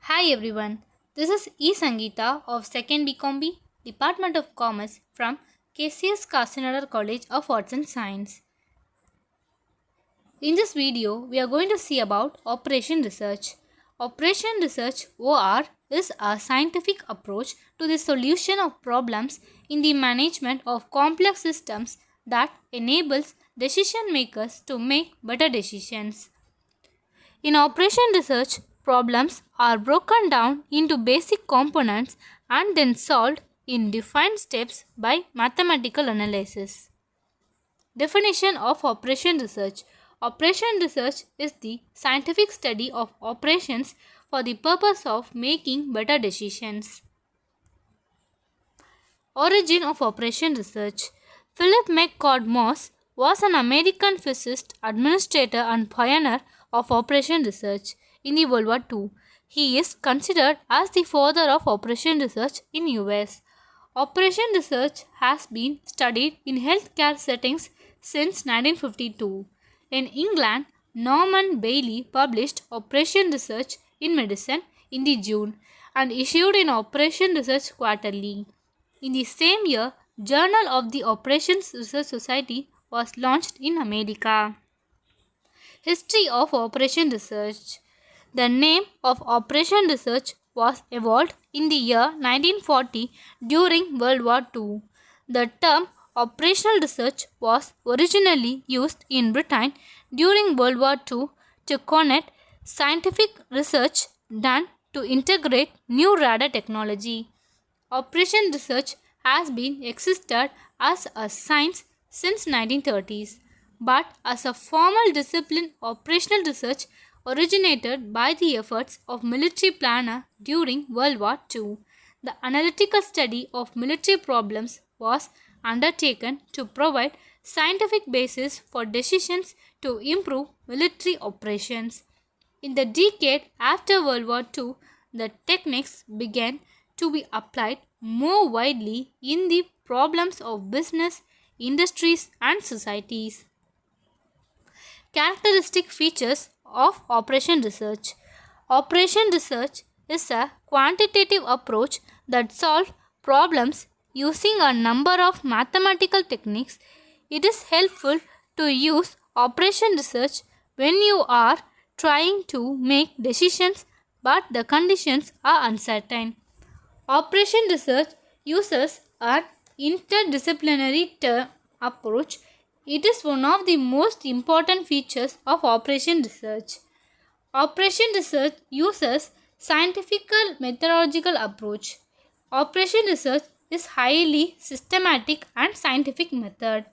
Hi everyone, this is E. Sangeeta of 2nd BComB, Department of Commerce from KCS Kasinagar College of Arts and Science. In this video, we are going to see about Operation Research. Operation Research OR is a scientific approach to the solution of problems in the management of complex systems that enables decision makers to make better decisions. In operation research, problems are broken down into basic components and then solved in defined steps by mathematical analysis. Definition of operation research. Operation research is the scientific study of operations for the purpose of making better decisions. Origin of operation research. Philip McCord Morse was an American physicist, administrator, and pioneer of operation research in the World War II. He is considered as the father of operation research in US. Operation research has been studied in healthcare settings since 1952. In England, Norman Bailey published Operation Research in Medicine in the June and issued an Operation Research Quarterly. In the same year, Journal of the Operations Research Society was launched in America. History of Operation Research. The name of Operation Research was evolved in the year 1940 during World War II. The term operational research was originally used in Britain during World War II to connote scientific research done to integrate new radar technology. Operation research has been existed as a science since 1930s, but as a formal discipline, operational research originated by the efforts of military planner during World War II. The analytical study of military problems was undertaken to provide scientific basis for decisions to improve military operations. In the decade after World War II, the techniques began to be applied more widely in the problems of business, industries, and societies. Characteristic features of operation research. Operation research is a quantitative approach that solves problems using a number of mathematical techniques. It is helpful to use operation research when you are trying to make decisions but the conditions are uncertain. Operation research uses an interdisciplinary approach. It is one of the most important features of operation research. Operation research uses scientific methodological approach. Operation research is highly systematic and scientific method.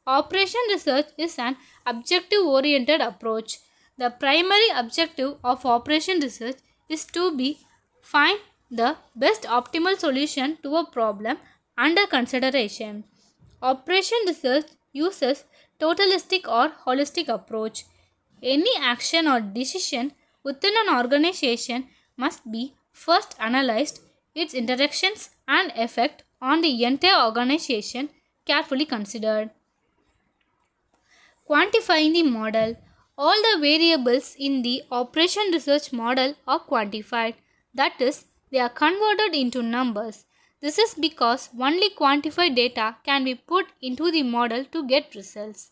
Operation research is an objective oriented approach. The primary objective of operation research is to be find the best optimal solution to a problem under consideration. Operation research uses totalistic or holistic approach. Any action or decision within an organization must be first analyzed, its interactions and effect on the entire organization carefully considered. Quantifying the model. All the variables in the operation research model are quantified. That is, they are converted into numbers. This is because only quantified data can be put into the model to get results.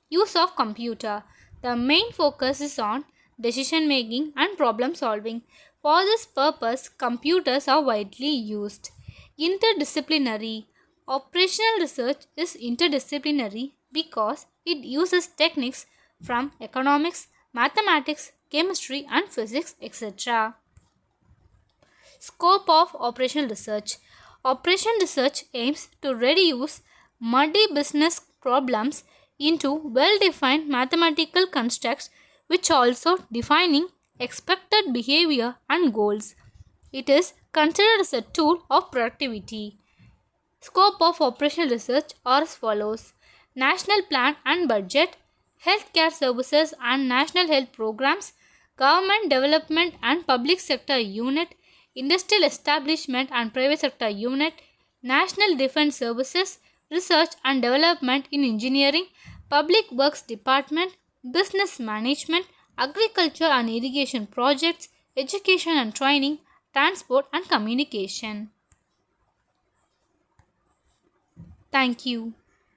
Use of computer. The main focus is on decision making and problem solving. For this purpose, computers are widely used. Interdisciplinary. Operational research is interdisciplinary because it uses techniques from economics, mathematics, chemistry, and physics, etc. Scope of operational research. Operation research aims to reduce muddy business problems into well-defined mathematical constructs which also defining expected behavior and goals. It is considered as a tool of productivity. Scope of operational research are as follows: National Plan and Budget, Healthcare Services and National Health Programs, Government Development and Public Sector Unit, Industrial Establishment and Private Sector Unit, National Defense Services, Research and Development in Engineering, Public Works Department, Business Management, Agriculture and Irrigation Projects, education and training, transport and communication. Thank you.